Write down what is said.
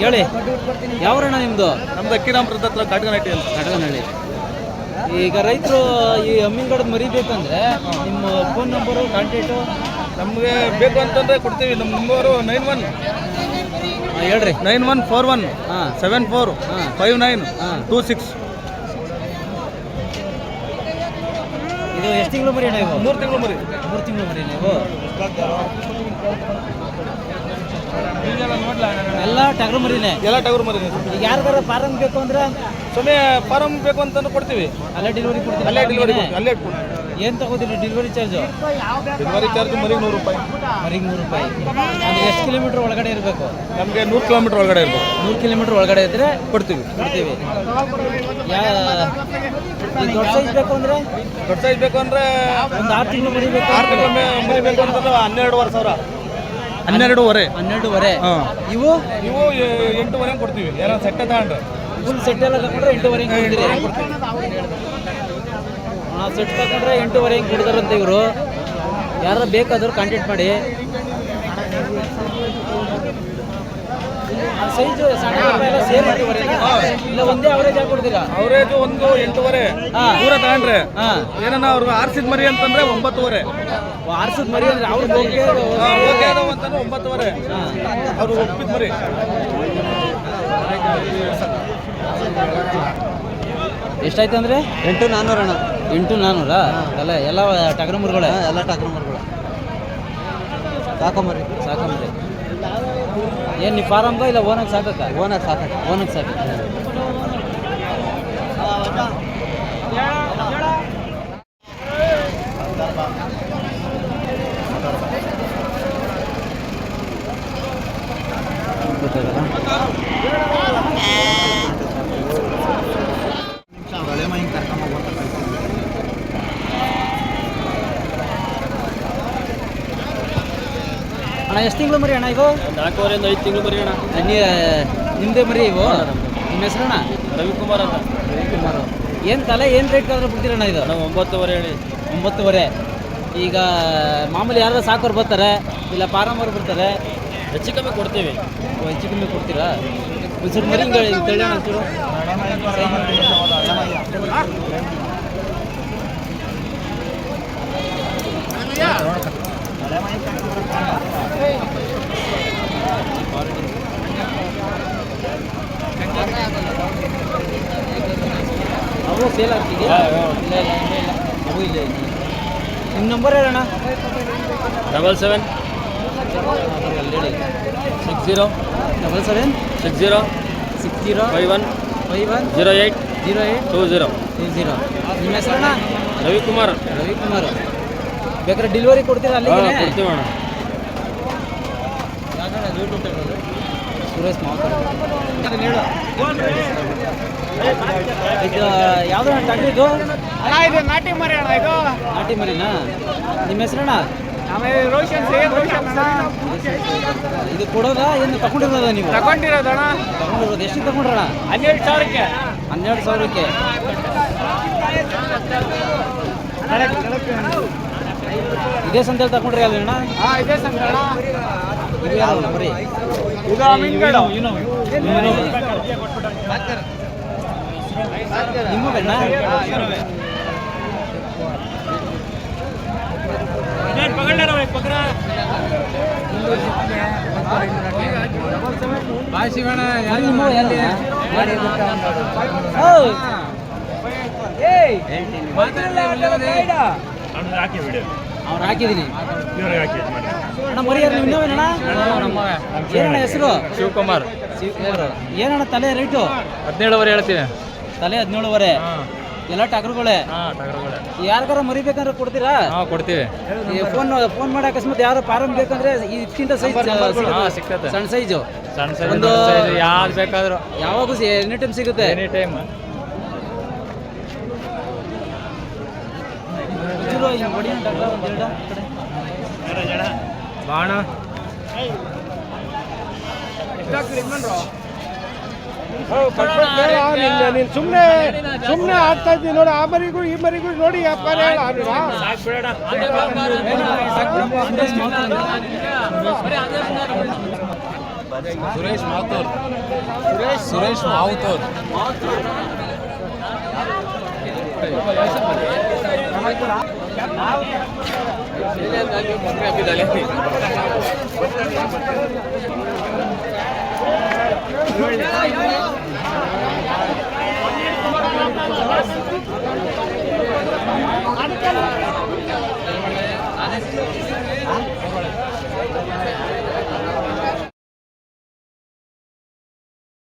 ಹೇಳಿ ಯಾವ್ರಣ್ಣ ನಿಮ್ಮದು? ನಮ್ದು ಅಕ್ಕಿರಾಮ್ರದ ಹತ್ರ ಕಾಟಗನಹಳ್ಳಿ ಅಂತ. ಕಡಗನಹಳ್ಳಿ. ಈಗ ರೈತರು ಈ ಅಮ್ಮಿನಗಡದ ಮರಿಬೇಕಂದ್ರೆ ನಿಮ್ಮ ಫೋನ್ ನಂಬರು ಕಾಂಟ್ಯಾಕ್ಟು ನಮಗೆ ಬೇಕು ಅಂತಂದ್ರೆ ಕೊಡ್ತೀವಿ. ನಮ್ಮ ನಂಬರು 91 ಹೇಳ್ರಿ 9141 ಹಾಂ 74 59 26. ಇದು ಎಷ್ಟು ತಿಂಗಳು ಮರಿ ಅಣ್ಣ ಇವು? 3 ತಿಂಗಳು ಮರಿ. 3 ತಿಂಗಳು ಮರಿ ನೀವು ಎಲ್ಲ ಟಗರು ಮರಿನೇ? ಎಲ್ಲ ಟಗರು ಮರಿ. ಈಗ ಯಾರಿಗಾರ ಫಾರಂ ಬೇಕು ಅಂದ್ರೆ ಸುಮ್ಮನೆ ಫಾರಂ ಬೇಕು ಅಂತಂದ್ರೆ ಕೊಡ್ತೀವಿ. ಅಲ್ಲೇ ಡೆಲಿವರಿ ಕೊಡ್ತೀವಿ? ಅಲ್ಲೇ ಡೆಲಿವರಿ ಅಲ್ಲೇ ಏನು ತಗೋತೀರಿ ಡೆಲಿವರಿ ಚಾರ್ಜು? ಡೆಲಿವರಿ ಚಾರ್ಜ್ ಮರಿಗೆ 100 ರೂಪಾಯಿ. ಮರಿಗೆ 100 ರೂಪಾಯಿ. ಅಂದರೆ ಎಷ್ಟು ಕಿಲೋಮೀಟ್ರ್ ಒಳಗಡೆ ಇರಬೇಕು? ನಮಗೆ 100 ಕಿಲೋಮೀಟ್ರ್ ಒಳಗಡೆ ಇರಬೇಕು. 100 ಕಿಲೋಮೀಟ್ರ್ ಒಳಗಡೆ ಇದ್ದರೆ ಕೊಡ್ತೀವಿ. ದೊಡ್ಡ ಸೈಜ್ ಬೇಕು ಅಂದರೆ? ದೊಡ್ಡ ಸೈಜ್ ಬೇಕು ಅಂದರೆ ಒಂದು 6 ತಿಂಗಳು ಮರಿಬೇಕು. 6 ತಿಂಗಳು ಮರಿ ಬೇಕು ಅಂತಂದ್ರೆ 12,500. 12,500. 12,500. ಹಾಂ. ಇವು 8,500 ಕೊಡ್ತೀವಿ. ಏನೋ ಸೆಟ್ ತಗೊಂಡ್ರೆ ಫುಲ್ ಸೆಟ್ ಎಲ್ಲ ತಗೊಂಡ್ರೆ 8,500 ಕೊಡ್ತೀರಿ? ಸೆಟ್ ತಗೊಂಡ್ರೆ 8,500 ಕೊಡ್ತಾರಂತೆ ಇವರು. ಯಾರು ಬೇಕಾದರೂ ಕಾಂಟ್ಯಾಕ್ಟ್ ಮಾಡಿ. ಸೈಜು ಸಣ್ಣ ಎಲ್ಲ ಸೇರಿ 8,500 ಇಲ್ಲ ಒಂದೇ ಅವರೇಜ್ ಹಾಕಿ ಕೊಡ್ತೀರಾ? ಅವರೇಜು ಒಂದು 8,500. ದೂರ ತಗೊಂಡ್ರೆ ಏನನ್ನ ಅವ್ರು ಆರ್ಸಿದ ಮರಿ ಅಂತಂದ್ರೆ 9,500. ಆರ್ಸಿದ ಮರಿ ಅಂದ್ರೆ ಅವ್ರಿಗೆ ಓಕೆ ಅದಾವ ಅಂತಂದ್ರೆ 9,500. ಅವ್ರು ಒಪ್ಪಿದ ಮರಿ. ಎಷ್ಟಾಯ್ತು ಅಂದರೆ? 8,400 ಅಣ್ಣ. 8,400 ಅಲ್ಲ ಎಲ್ಲ ಟಗರು ಮರಿಗಳೇ? ಎಲ್ಲ ಟಗರು ಮರಿಗಳು. ಸಾಕಂಬರಿ. ಏನು ನೀವು ಫಾರಮ್ಗ ಇಲ್ಲ ಓನಾಗಿ ಸಾಕಕ್ಕ? ಓನಾಗಿ ಸಾಕ. ಅಣ್ಣ ಎಷ್ಟು ತಿಂಗಳು ಮರಿ ಅಣ್ಣ ಇದು? 4,500 5 ತಿಂಗಳು ಮರಿ ಅಣ್ಣ. ನಿಮ್ಮದೇ ಮರಿ ಇವು? ನಿಮ್ಮ ಹೆಸರಣ್ಣ? ರವಿಕುಮಾರ್ ಅಂತ. ರವಿಕುಮಾರ್. ಏನು ತಲೆ ಏನು ರೇಟ್ ಕಾದ್ರೆ ಬಿಡ್ತೀರಣ್ಣ ಇದು? ನಾವು 9,500 ಹೇಳಿ. 9,500. ಈಗ ಮಾಮೂಲಿ ಯಾರು ಸಾಕೋರು ಬರ್ತಾರೆ ಇಲ್ಲ ಫಾರಮ್ ಅವ್ರು ಬರ್ತಾರೆ? ಹೆಚ್ಚು ಕಮ್ಮಿ ಕೊಡ್ತೀವಿ. ಹೆಚ್ಚು ಕಮ್ಮಿ ಕೊಡ್ತೀರಾ? ಒಂಚೂರು ಮರಿ ಹಿಂಗೆ ತೆಳ್ಳೋಣ ಒಂಚೂರು. ಅವು ಸೇಲ್ ಆಗ್ತಿದೆಯಾ? ಇಲ್ಲ ಅವು ಇಲ್ಲ. ನಿಮ್ಮ ನಂಬರ್ ಹೇಳೋಣ. 77 60 77 60 60 51 08 20. ನಿಮ್ಮ ಹೆಸರಣ್ಣ? ರವಿಕುಮಾರ್. ಬೇಕಾದ್ರೆ ಡೆಲಿವರಿ ಕೊಡ್ತೀರಾ ಅಲ್ಲಿ? ಕೊಡ್ತೀವಿ ಅಣ್ಣ. ಸುರೇಶ್ ಮಾತಾಡ. ಇದು ಯಾವ್ದು ಟಗರು ಇದು? ಇದು ನಾಟಿ ಮರಿ ಅಣ್ಣ. ಇದು ನಾಟಿ ಮರಿನಾ? ನಿಮ್ಮ ಹೆಸರಣ್ಣ? ರೋಷನ್. ಇದು ಕೊಡೋದಾ ಏನು ತಗೊಂಡಿರೋದ ನೀವು? ತಗೊಂಡಿರೋದಣ್ಣ. ತಗೊಂಡಿರೋದು ಎಷ್ಟು ತಗೊಂಡ್ರಣ? 12,000ಕ್ಕೆ. 12,000ಕ್ಕೆ. ಇದೇ ಸಂತೆಯಲ್ಲಿ ತಗೊಂಡ್ರಿ ಅಲ್ಲಣ್ಣ? ಇದೇ ಸಂಗಣ. ಇದು ಯಾವ್ದು ಮರಿ? ಇದು ಅಮೀನ್ಗಡ. ನಿಮ್ಮ ಬೆಣ್ಣ? ಅವ್ರು ಹಾಕಿದ್ದೀನಿ ಅಣ್ಣ. ಮರಿ ಯಾರು ಇನ್ನೋವೇನಣ್ಣ? ಏನಣ್ಣ ಹೆಸರು? ಶಿವಕುಮಾರ್. ಏನಣ್ಣ ತಲೆ ರೇಟು? 17,500 ಹೇಳ್ತೀನಿ. ತಲೆ 17,500. ಎಲ್ಲ ಟಗರುಗಳೇ? ಯಾರಿಗಾರ ಮರಿಬೇಕಂದ್ರೆ ಕೊಡ್ತೀರಾ? ಕೊಡ್ತೀವಿ. ಫೋನ್ ಮಾಡಿ ಅಕಸ್ಮಾತ್ ಯಾರು ಫಾರಂ ಬೇಕಂದ್ರೆ ಇದಕ್ಕಿಂತ ಸೈಜ್ ಸಿಗ್ತದೆ. ಸಣ್ಣ ಸೈಜು ಒಂದು ಯಾವ್ದು ಬೇಕಾದ್ರು ಯಾವಾಗೂ ಎನಿ ಟೈಮ್ ಸಿಗುತ್ತೆ? Any time. ಬಾಣ ನೀನು ಸುಮ್ಮನೆ ಆಗ್ತಾ ಇದ್ದೀನಿ ನೋಡಿ. ಆ ಮರಿಗೂ ಈ ಮರಿಗೂ ನೋಡಿ ವ್ಯಾಪಾರ ಹೇಳ. ಸುರೇಶ್ ಮಾತೂರ್.